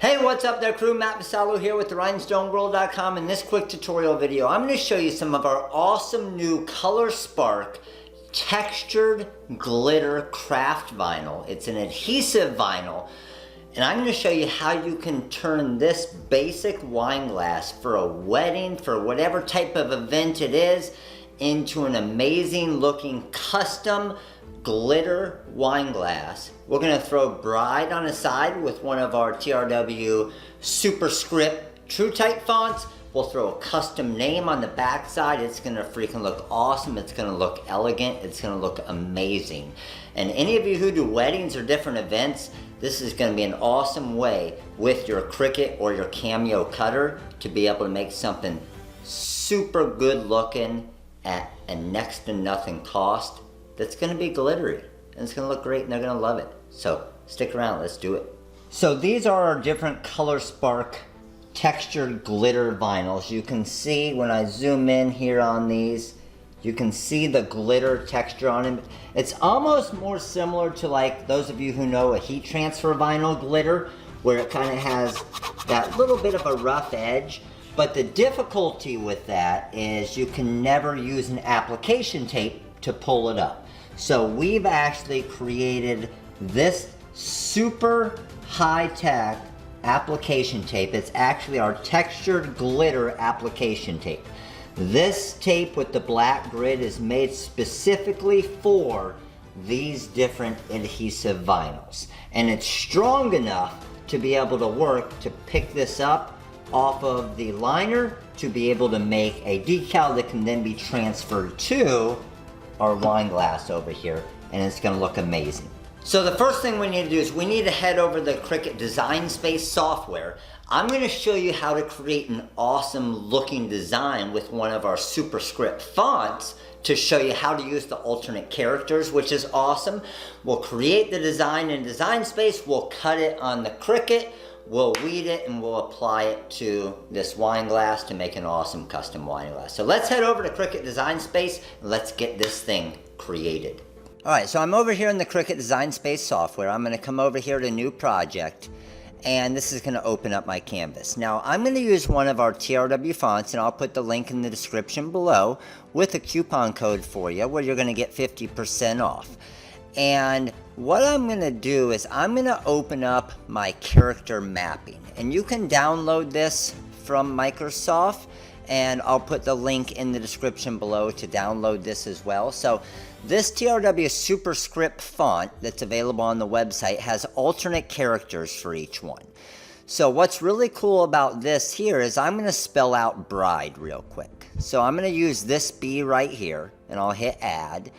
Hey, what's up there crew? Matt Vassallo here with rhinestoneworld.com. In this quick tutorial video, I'm going to show you some of our awesome new Color Spark textured glitter craft vinyl. It's an adhesive vinyl, and I'm going to show you how you can turn this basic wine glass for a wedding, for whatever type of event it is, into an amazing looking custom glitter wine glass. We're going to throw Bride on the side with one of our TRW Super Script True Type fonts. We'll throw a custom name on the back side. It's going to freaking look awesome. It's going to look elegant. It's going to look amazing. And any of you who do weddings or different events, this is going to be an awesome way with your Cricut or your Cameo cutter to be able to make something super good looking at a next to nothing cost that's going to be glittery, and it's going to look great, and they're going to love it. So stick around, let's do it. So these are our different Color Spark textured glitter vinyls. You can see when I zoom in here on these, you can see the glitter texture on them. It's almost more similar to, like, those of you who know a heat transfer vinyl glitter, where it kind of has that little bit of a rough edge. But the difficulty with that is you can never use an application tape to pull it up. So we've actually created this super high-tech application tape. It's actually our textured glitter application tape. This tape with the black grid is made specifically for these different adhesive vinyls. And it's strong enough to be able to work to pick this up off of the liner to be able to make a decal that can then be transferred to our wine glass over here, and it's going to look amazing. So the first thing we need to do is we need to head over to the Cricut Design Space software. I'm going to show you how to create an awesome looking design with one of our Super Script fonts to show you how to use the alternate characters, which is awesome. We'll create the design in Design Space, we'll cut it on the Cricut, we'll weed it, and we'll apply it to this wine glass to make an awesome custom wine glass. So let's head over to Cricut Design Space and let's get this thing created. Alright, so I'm over here in the Cricut Design Space software. I'm going to come over here to New Project, and this is going to open up my canvas. Now I'm going to use one of our TRW fonts, and I'll put the link in the description below with a coupon code for you where you're going to get 50% off. And what I'm going to do is I'm going to open up my character mapping, and you can download this from Microsoft, and I'll put the link in the description below to download this as well. So this TRW Super Script font that's available on the website has alternate characters for each one. So what's really cool about this here is I'm going to spell out Bride real quick. So I'm going to use this B right here, and I'll hit add.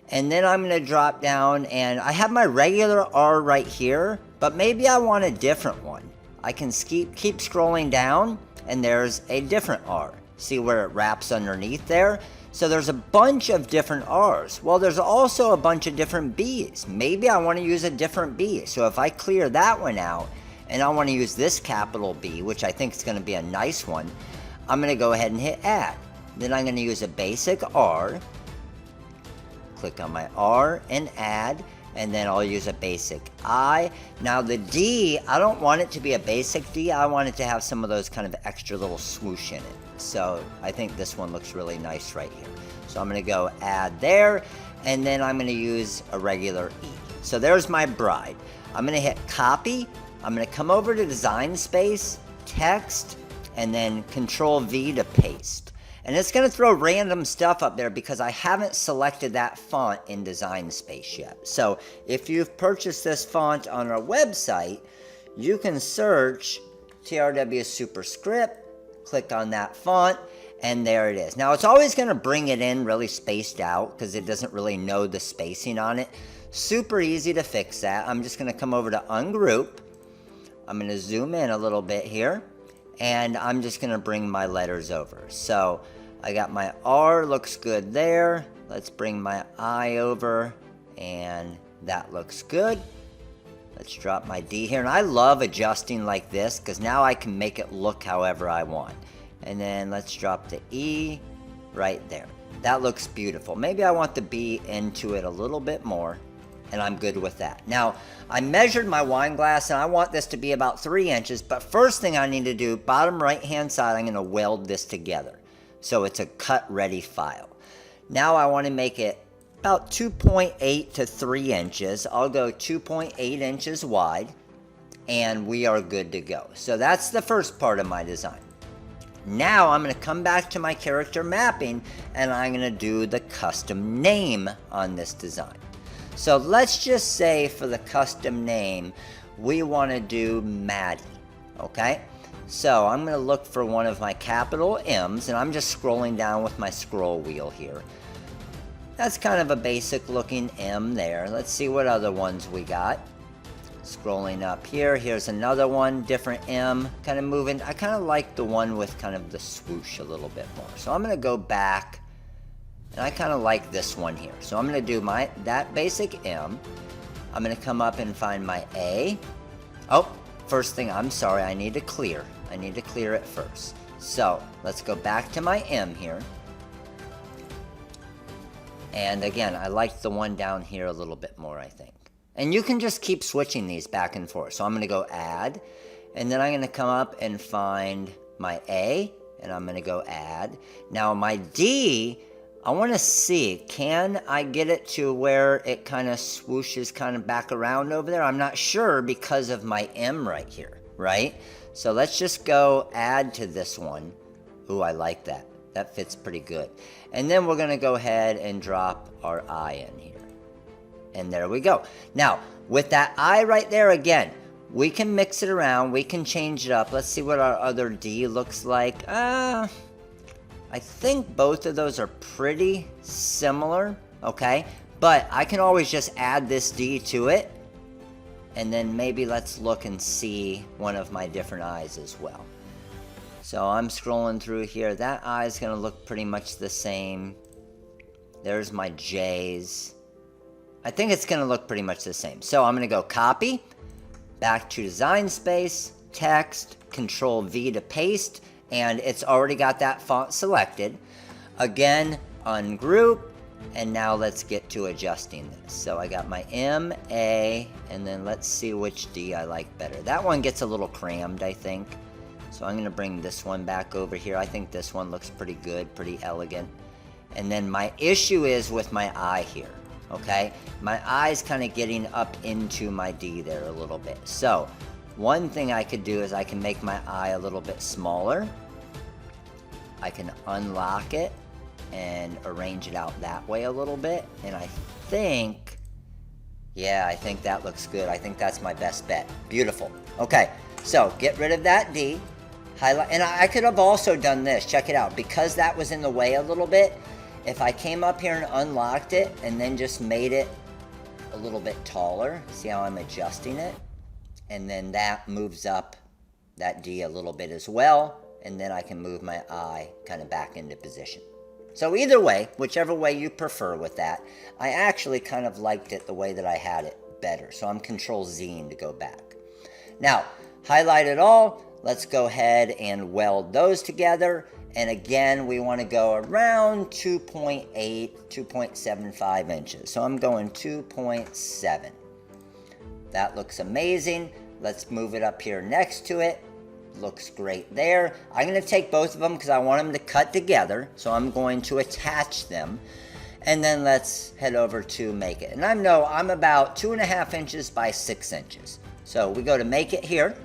And then I'm going to drop down, and I have my regular R right here, but maybe I want a different one. I can keep scrolling down, and there's a different R. See where it wraps underneath there? So there's a bunch of different R's. Well, there's also a bunch of different B's. Maybe I want to use a different B. So if I clear that one out, and I want to use this capital B, which I think is going to be a nice one, I'm going to go ahead and hit add. Then I'm going to use a basic R. Click on my R and add, and then I'll use a basic I. Now the D, I don't want it to be a basic D, I want it to have some of those kind of extra little swoosh in it. So I think this one looks really nice right here. So I'm going to go add there, and then I'm going to use a regular E. So there's my Bride. I'm going to hit copy, I'm going to come over to Design Space, text, and then Control V to paste. And it's going to throw random stuff up there because I haven't selected that font in Design Space yet. So if you've purchased this font on our website, you can search TRW Super Script, click on that font, and there it is. Now it's always going to bring it in really spaced out because it doesn't really know the spacing on it. Super easy to fix that. I'm just going to come over to Ungroup. I'm going to zoom in a little bit here, and I'm just going to bring my letters over. So I got my R, looks good there. Let's bring my I over, and that looks good. Let's drop my D here, and I love adjusting like this because now I can make it look however I want. And then let's drop the E right there. That looks beautiful. Maybe I want the B into it a little bit more, and I'm good with that. Now, I measured my wine glass and I want this to be about 3 inches, but first thing I need to do, bottom right hand side, I'm gonna weld this together. So it's a cut ready file. Now I wanna make it about 2.8 to 3 inches. I'll go 2.8 inches wide and we are good to go. So that's the first part of my design. Now I'm going to come back to my character mapping and I'm going to do the custom name on this design. So let's just say for the custom name, we want to do Maddie, okay? So I'm going to look for one of my capital M's and I'm just scrolling down with my scroll wheel here. That's kind of a basic looking M there. Let's see what other ones we got. Scrolling up here, here's another one, different M, kind of moving. I kind of like the one with kind of the swoosh a little bit more. So I'm going to go back, and I kind of like this one here. So I'm going to do that basic M. I'm going to come up and find my A. Oh, first thing, I'm sorry, I need to clear. I need to clear it first. So let's go back to my M here. And again, I like the one down here a little bit more, I think. And you can just keep switching these back and forth. So I'm going to go add, and then I'm going to come up and find my A, and I'm going to go add. Now my D, I want to see, can I get it to where it kind of swooshes kind of back around over there? I'm not sure because of my M right here, right? So let's just go add to this one. Ooh, I like that. That fits pretty good. And then we're going to go ahead and drop our I in here. And there we go. Now, with that I right there, again, we can mix it around. We can change it up. Let's see what our other D looks like. I think both of those are pretty similar, okay? But I can always just add this D to it. And then maybe let's look and see one of my different eyes as well. So I'm scrolling through here. That eye is going to look pretty much the same. There's my J's. I think it's going to look pretty much the same. So I'm going to go copy, back to design space, text, Control V to paste, and it's already got that font selected. Again, ungroup, and now let's get to adjusting this. So I got my M, A, and then let's see which D I like better. That one gets a little crammed, I think. So I'm going to bring this one back over here. I think this one looks pretty good, pretty elegant. And then my issue is with my I here. Okay, my eye's kind of getting up into my D there a little bit. So one thing I could do is I can make my eye a little bit smaller. I can unlock it and arrange it out that way a little bit. And I think, yeah, I think that looks good. I think that's my best bet. Beautiful. Okay, so get rid of that D. Highlight, and I could have also done this. Check it out. Because that was in the way a little bit, if I came up here and unlocked it and then just made it a little bit taller, see how I'm adjusting it? And then that moves up that D a little bit as well, and then I can move my eye kind of back into position. So either way, whichever way you prefer with that, I actually kind of liked it the way that I had it better. So I'm Control Z to go back. Now, highlight it all. Let's go ahead and weld those together. And again, we want to go around 2.8, 2.75 inches. So I'm going 2.7. That looks amazing. Let's move it up here next to it. Looks great there. I'm going to take both of them because I want them to cut together. So I'm going to attach them. And then let's head over to make it. And I know I'm about 2.5 inches by 6 inches. So we go to make it here.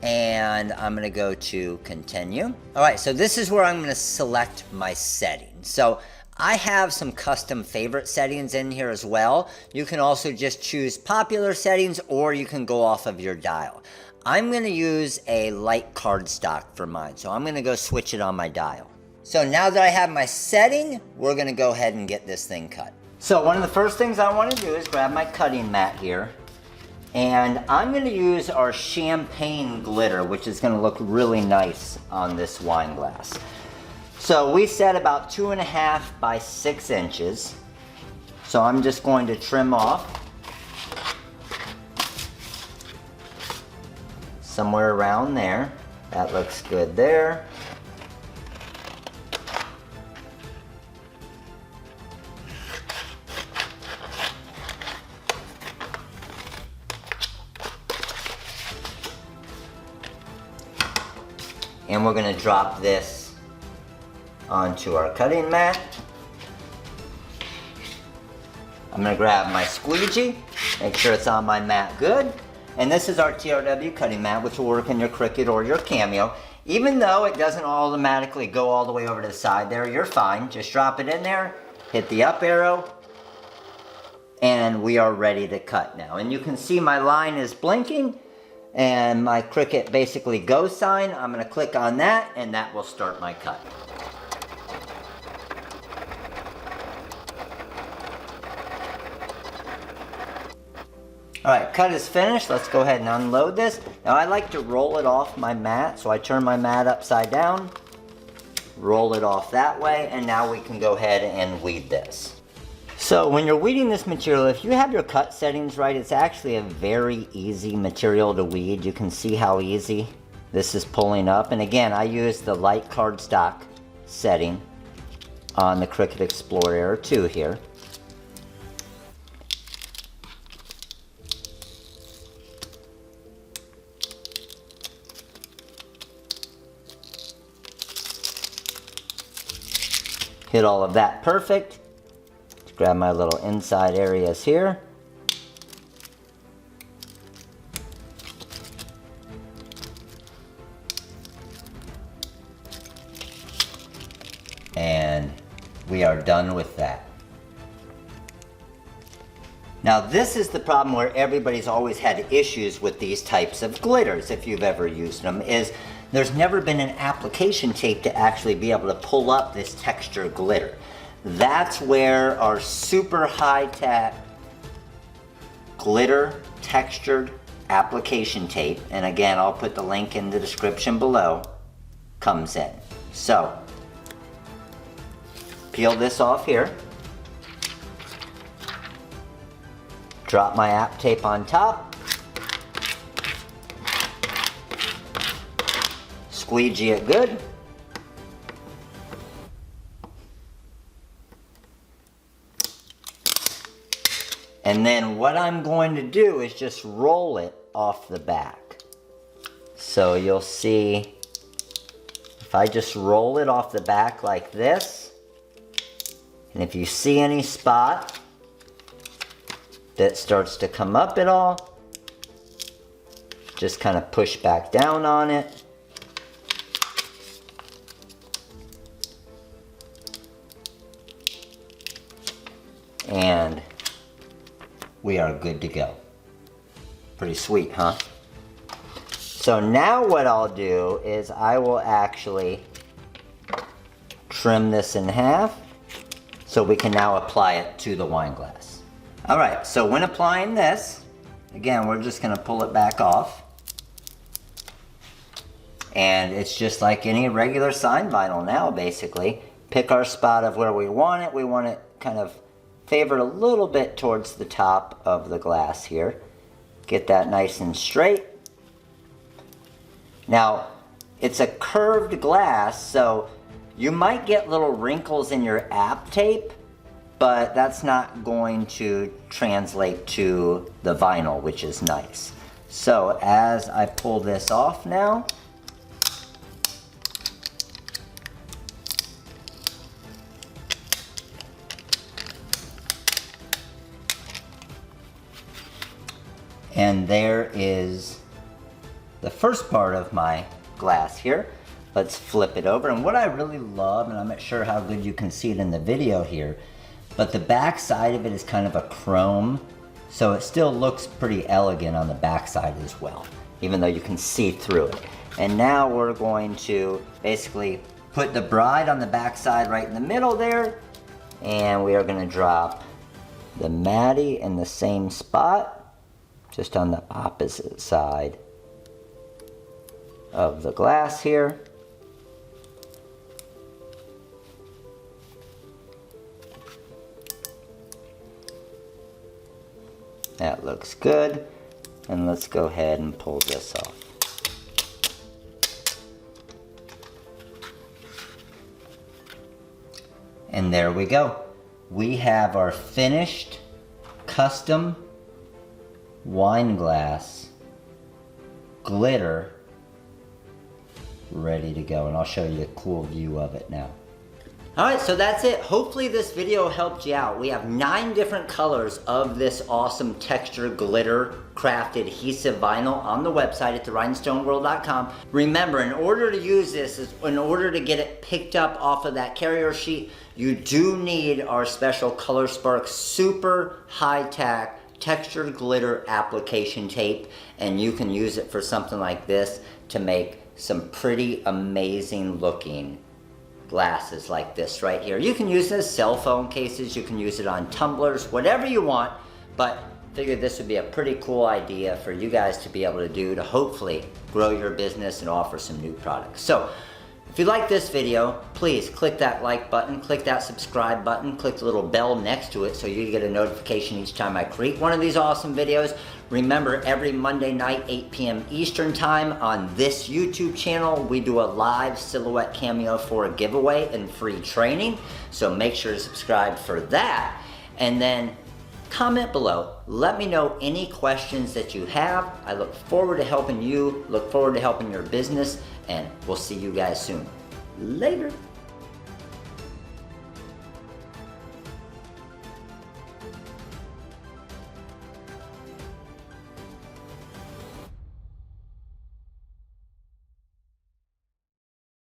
And I'm going to go to continue. All right, so this is where I'm going to select my settings. So I have some custom favorite settings in here as well. You can also just choose popular settings, or you can go off of your dial. I'm going to use a light cardstock for mine. So I'm going to go switch it on my dial. So now that I have my setting, we're going to go ahead and get this thing cut. So one of the first things I want to do is grab my cutting mat here. And I'm going to use our champagne glitter, which is going to look really nice on this wine glass. So we said about 2.5 by 6 inches. So I'm just going to trim off somewhere around there. That looks good there. And we're gonna drop this onto our cutting mat. I'm gonna grab my squeegee, make sure it's on my mat good. And this is our TRW cutting mat, which will work in your Cricut or your Cameo. Even though it doesn't automatically go all the way over to the side there, you're fine. Just drop it in there, hit the up arrow, and we are ready to cut now. And you can see my line is blinking, and my Cricut basically go sign. I'm gonna click on that, and that will start my cut. Alright, cut is finished. Let's go ahead and unload this. Now I like to roll it off my mat, so I turn my mat upside down, roll it off that way, and now we can go ahead and weed this. So when you're weeding this material, if you have your cut settings right, it's actually a very easy material to weed. You can see how easy this is pulling up. And again, I use the light cardstock setting on the Cricut Explorer Air 2 here. Hit all of that perfect. Let's grab my little inside areas here. And we are done with that. Now this is the problem where everybody's always had issues with these types of glitters, if you've ever used them, is there's never been an application tape to actually be able to pull up this texture glitter. That's where our super high-tech glitter textured application tape, and again I'll put the link in the description below, comes in. So, peel this off here. Drop my app tape on top. Squeegee it good. And then what I'm going to do is just roll it off the back. So you'll see, if I just roll it off the back like this, and if you see any spot that starts to come up at all, just kind of push back down on it. And we are good to go. Pretty sweet, huh? So now what I'll do is I will actually trim this in half so we can now apply it to the wine glass. All right, so when applying this, again, we're just gonna pull it back off. And it's just like any regular sign vinyl now, basically. Pick our spot of where we want it. We want it kind of favored a little bit towards the top of the glass here. Get that nice and straight. Now, it's a curved glass, so you might get little wrinkles in your app tape, but that's not going to translate to the vinyl, which is nice. So as I pull this off now, and there is the first part of my glass here. Let's flip it over. And what I really love, and I'm not sure how good you can see it in the video here, but the back side of it is kind of a chrome, so it still looks pretty elegant on the back side as well, even though you can see through it. And now we're going to basically put the bride on the back side right in the middle there, and we are going to drop the Maddie in the same spot, just on the opposite side of the glass here. That looks good. And let's go ahead and pull this off. And there we go. We have our finished custom wine glass glitter ready to go, and I'll show you a cool view of it now. Alright, so that's it. Hopefully this video helped you out. We have 9 different colors of this awesome texture glitter craft adhesive vinyl on the website at therhinestoneworld.com. Remember, in order to use this, in order to get it picked up off of that carrier sheet, you do need our special ColorSpark super high-tack textured glitter application tape, and you can use it for something like this to make some pretty amazing looking glasses like this right here. You can use it as cell phone cases, you can use it on tumblers, whatever you want, but figured this would be a pretty cool idea for you guys to be able to do to hopefully grow your business and offer some new products. So if you like this video, please click that like button, click that subscribe button, click the little bell next to it so you get a notification each time I create one of these awesome videos. Remember, every Monday night, 8 p.m. Eastern time on this YouTube channel, we do a live silhouette cameo for a giveaway and free training. So make sure to subscribe for that. And then comment below. Let me know any questions that you have. I look forward to helping you, look forward to helping your business, and we'll see you guys soon. Later.